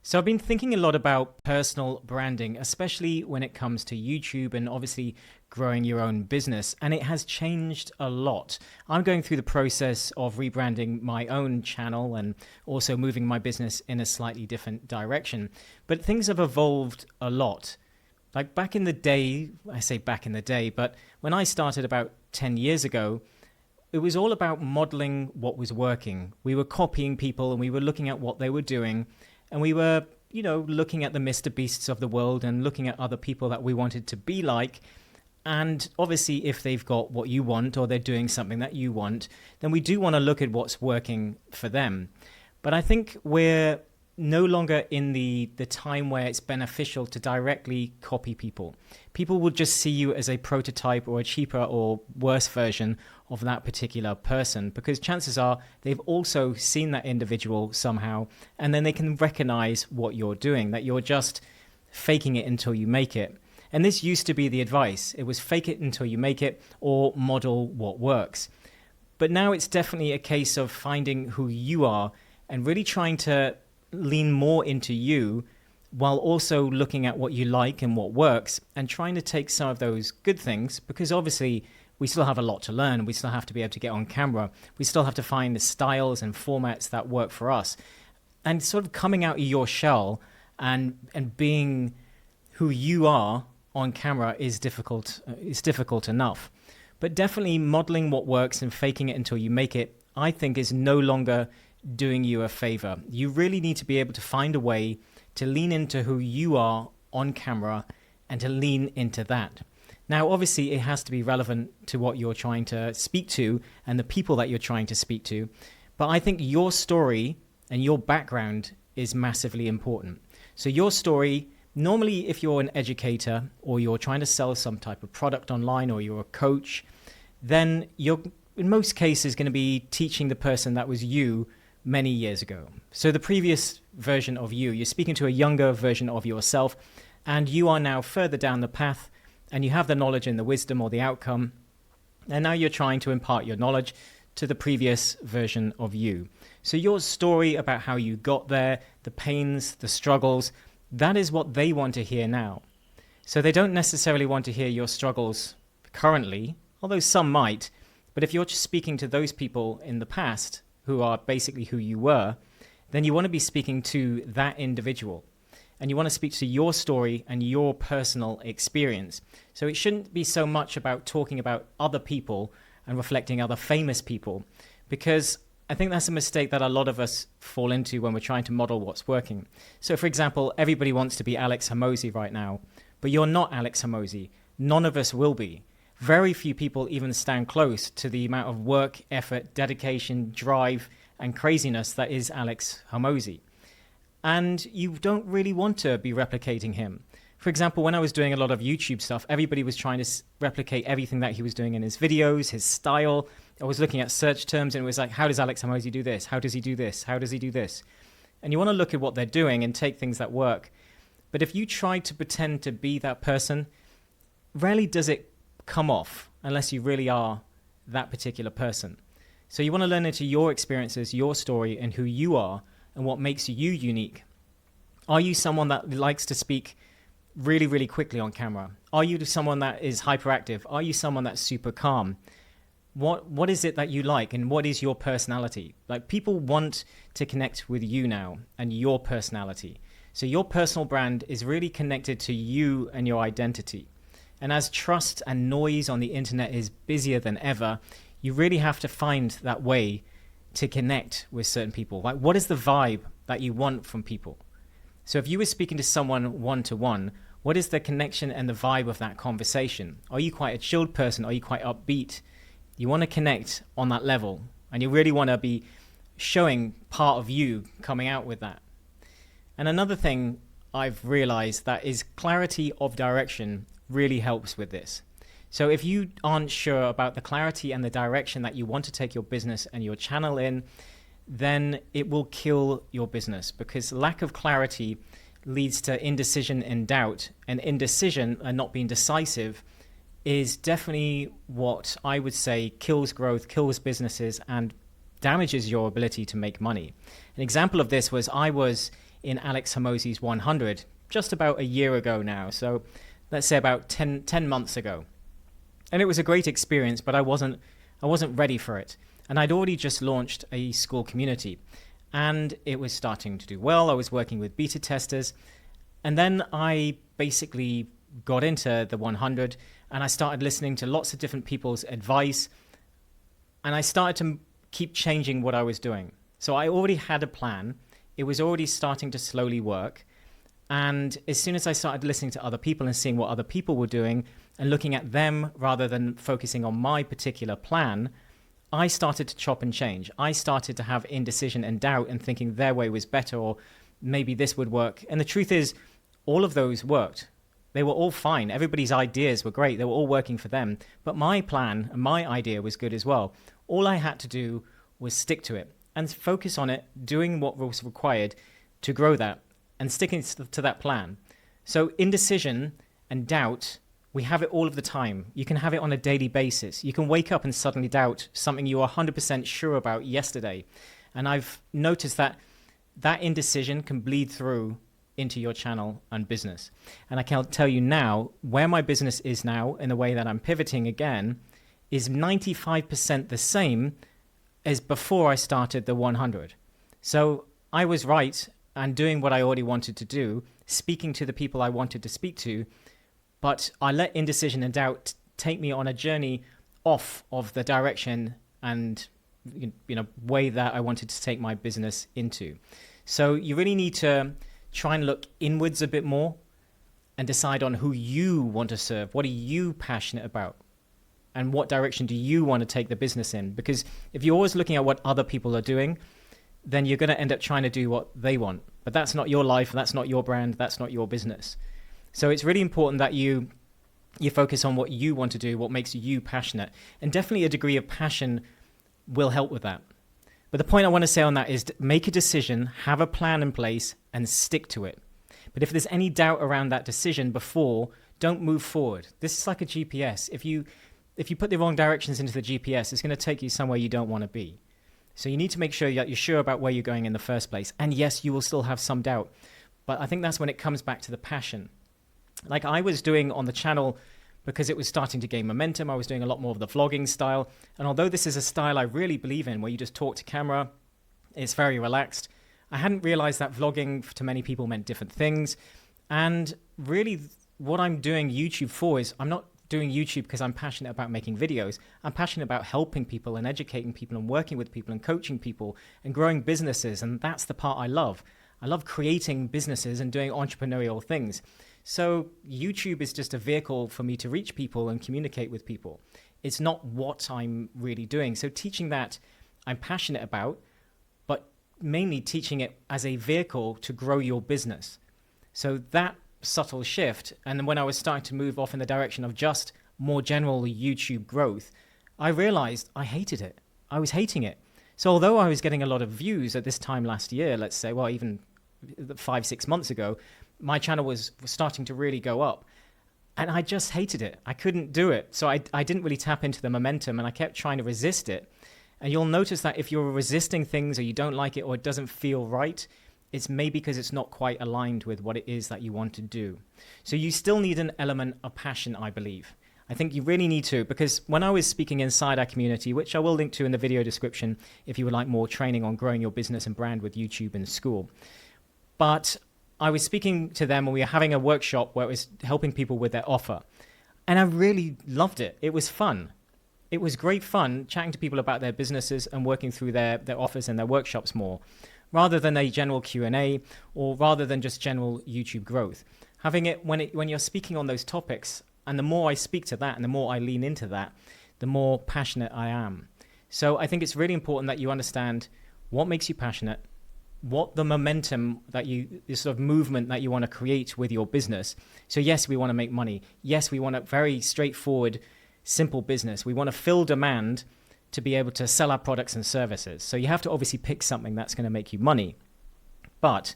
So I've been thinking a lot about personal branding, especially when it comes to YouTube and obviously growing your own business. And it has changed a lot. I'm going through the process of rebranding my own channel and also moving my business in a slightly different direction. But things have evolved a lot. Like back in the day, I say back in the day, but when I started about 10 years ago, it was all about modeling what was working. We were copying people and we were looking at what they were doing. And we were, looking at the Mr. Beasts of the world and looking at other people that we wanted to be like. And obviously, if they've got what you want or they're doing something that you want, then we do want to look at what's working for them. But I think we're no longer in the time where it's beneficial to directly copy people. People will just see you as a prototype or a cheaper or worse version of that particular person, because chances are they've also seen that individual somehow, and then they can recognize what you're doing, that you're just faking it until you make it. And this used to be the advice. It was fake it until you make it or model what works. But now it's definitely a case of finding who you are and really trying to lean more into you while also looking at what you like and what works and trying to take some of those good things, because obviously we still have a lot to learn. We still have to be able to get on camera. We still have to find the styles and formats that work for us. And sort of coming out of your shell and being who you are on camera is difficult. It's difficult enough. But definitely modeling what works and faking it until you make it, I think, is no longer doing you a favor. You really need to be able to find a way to lean into who you are on camera and to lean into that. Now, obviously, it has to be relevant to what you're trying to speak to and the people that you're trying to speak to. But I think your story and your background is massively important. So your story, normally if you're an educator or you're trying to sell some type of product online or you're a coach, then you're in most cases going to be teaching the person that was you many years ago. So the previous version of you, you're speaking to a younger version of yourself, and you are now further down the path and you have the knowledge and the wisdom or the outcome. And now you're trying to impart your knowledge to the previous version of you. So your story about how you got there, the pains, the struggles, that is what they want to hear now. So they don't necessarily want to hear your struggles currently, although some might. But if you're just speaking to those people in the past, who are basically who you were, then you want to be speaking to that individual. And you want to speak to your story and your personal experience. So it shouldn't be so much about talking about other people and reflecting other famous people, because I think that's a mistake that a lot of us fall into when we're trying to model what's working. So for example, everybody wants to be Alex Hormozi right now, but you're not Alex Hormozi. None of us will be. Very few people even stand close to the amount of work, effort, dedication, drive, and craziness that is Alex Hormozi. And you don't really want to be replicating him. For example, when I was doing a lot of YouTube stuff, everybody was trying to replicate everything that he was doing in his videos, his style. I was looking at search terms and it was like, how does Alex Hormozi do this? How does he do this? How does he do this? And you want to look at what they're doing and take things that work. But if you try to pretend to be that person, rarely does it come off unless you really are that particular person. So you want to learn into your experiences, your story, and who you are and what makes you unique. Are you someone that likes to speak really, really quickly on camera? Are you someone that is hyperactive? Are you someone that's super calm? What is it that you like, and what is your personality? Like, people want to connect with you now and your personality. So your personal brand is really connected to you and your identity. And as trust and noise on the internet is busier than ever, you really have to find that way to connect with certain people. Like, what is the vibe that you want from people? So if you were speaking to someone one-to-one, what is the connection and the vibe of that conversation? Are you quite a chilled person? Are you quite upbeat? You want to connect on that level, and you really want to be showing part of you coming out with that. And another thing I've realized that is clarity of direction really helps with this. So if you aren't sure about the clarity and the direction that you want to take your business and your channel in, then it will kill your business, because lack of clarity leads to indecision and doubt, and indecision and not being decisive is definitely what I would say kills growth, kills businesses, and damages your ability to make money. An example of this was I was in Alex Hormozi's 100 just about a year ago now. So let's say about 10 months ago. And it was a great experience, but I wasn't ready for it. And I'd already just launched a school community, and it was starting to do well. I was working with beta testers. And then I basically got into the 100, and I started listening to lots of different people's advice. And I started to keep changing what I was doing. So I already had a plan. It was already starting to slowly work. And as soon as I started listening to other people and seeing what other people were doing and looking at them rather than focusing on my particular plan, I started to chop and change. I started to have indecision and doubt and thinking their way was better, or maybe this would work. And the truth is, all of those worked. They were all fine. Everybody's ideas were great. They were all working for them. But my plan and my idea was good as well. All I had to do was stick to it and focus on it, doing what was required to grow that and sticking to that plan. So indecision and doubt, we have it all of the time. You can have it on a daily basis. You can wake up and suddenly doubt something you were 100% sure about yesterday. And I've noticed that that indecision can bleed through into your channel and business. And I can tell you now, where my business is now, in the way that I'm pivoting again, is 95% the same as before I started the 100. So I was right and doing what I already wanted to do, speaking to the people I wanted to speak to, but I let indecision and doubt take me on a journey off of the direction and way that I wanted to take my business into. So you really need to try and look inwards a bit more and decide on who you want to serve. What are you passionate about? And what direction do you want to take the business in? Because if you're always looking at what other people are doing, then you're going to end up trying to do what they want. But that's not your life, that's not your brand, that's not your business. So it's really important that you focus on what you want to do, what makes you passionate. And definitely a degree of passion will help with that. But the point I want to say on that is make a decision, have a plan in place, and stick to it. But if there's any doubt around that decision before, don't move forward. This is like a GPS. If you put the wrong directions into the GPS, it's going to take you somewhere you don't want to be. So you need to make sure that you're sure about where you're going in the first place. And yes, you will still have some doubt. But I think that's when it comes back to the passion. Like I was doing on the channel, because it was starting to gain momentum, I was doing a lot more of the vlogging style. And although this is a style I really believe in, where you just talk to camera, it's very relaxed, I hadn't realized that vlogging to many people meant different things. And really what I'm doing YouTube for is I'm not doing YouTube because I'm passionate about making videos. I'm passionate about helping people and educating people and working with people and coaching people and growing businesses. And that's the part I love. I love creating businesses and doing entrepreneurial things. So YouTube is just a vehicle for me to reach people and communicate with people. It's not what I'm really doing. So teaching that I'm passionate about, but mainly teaching it as a vehicle to grow your business. So that subtle shift, and then when I was starting to move off in the direction of just more general YouTube growth, I realized I hated it. I was hating it. So although I was getting a lot of views at this time last year, let's say, well, even 5-6 months ago, my channel was starting to really go up. And I just hated it. I couldn't do it. So I didn't really tap into the momentum, and I kept trying to resist it. And you'll notice that if you're resisting things or you don't like it or it doesn't feel right, it's maybe because it's not quite aligned with what it is that you want to do. So you still need an element of passion, I believe. I think you really need to, because when I was speaking inside our community, which I will link to in the video description if you would like more training on growing your business and brand with YouTube in school. But I was speaking to them and we were having a workshop where it was helping people with their offer. And I really loved it. It was fun. It was great fun chatting to people about their businesses and working through their offers and their workshops more, rather than a general Q&A or rather than just general YouTube growth. Having it when you're speaking on those topics, and the more I speak to that and the more I lean into that, the more passionate I am. So I think it's really important that you understand what makes you passionate, what the momentum that this sort of movement that you want to create with your business. So yes, we want to make money. Yes, we want a very straightforward, simple business. We want to fill demand to be able to sell our products and services. So you have to obviously pick something that's going to make you money. But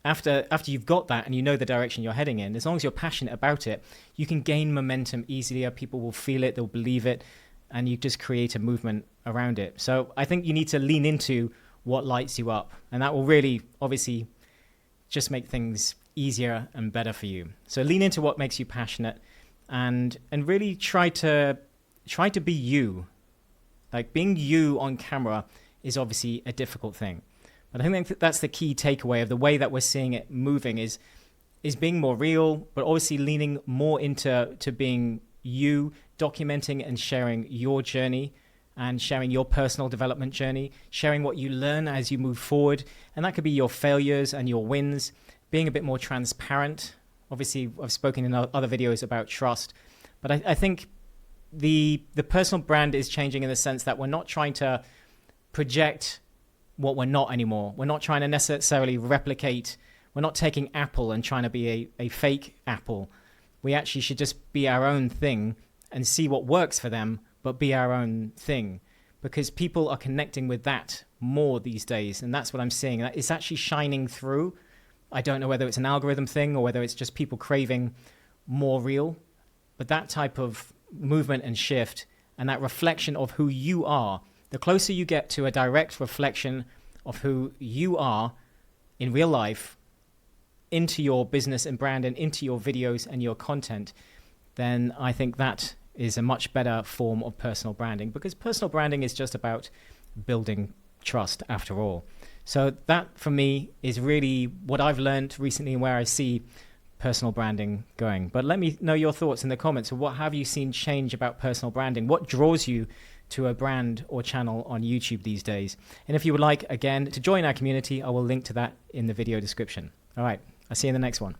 after you've got that and you know the direction you're heading in, as long as you're passionate about it, you can gain momentum easier. People will feel it, they'll believe it, and you just create a movement around it. So I think you need to lean into what lights you up, and that will really obviously just make things easier and better for you. So lean into what makes you passionate, and really try to be you. Like, being you on camera is obviously a difficult thing, but I think that's the key takeaway of the way that we're seeing it moving is being more real, but obviously leaning more into being you, documenting and sharing your journey, and sharing your personal development journey, sharing what you learn as you move forward. And that could be your failures and your wins, being a bit more transparent. Obviously, I've spoken in other videos about trust, but I think the personal brand is changing in the sense that we're not trying to project what we're not anymore. We're not trying to necessarily replicate. We're not taking Apple and trying to be a fake Apple. We actually should just be our own thing and see what works for them, but be our own thing, because people are connecting with that more these days. And that's what I'm seeing. It's actually shining through. I don't know whether it's an algorithm thing or whether it's just people craving more real, but that type of movement and shift and that reflection of who you are, the closer you get to a direct reflection of who you are in real life into your business and brand and into your videos and your content, then I think that is a much better form of personal branding, because personal branding is just about building trust after all. So that for me is really what I've learned recently and where I see personal branding going. But let me know your thoughts in the comments. What have you seen change about personal branding? What draws you to a brand or channel on YouTube these days? And if you would like, again, to join our community, I will link to that in the video description. All right, I'll see you in the next one.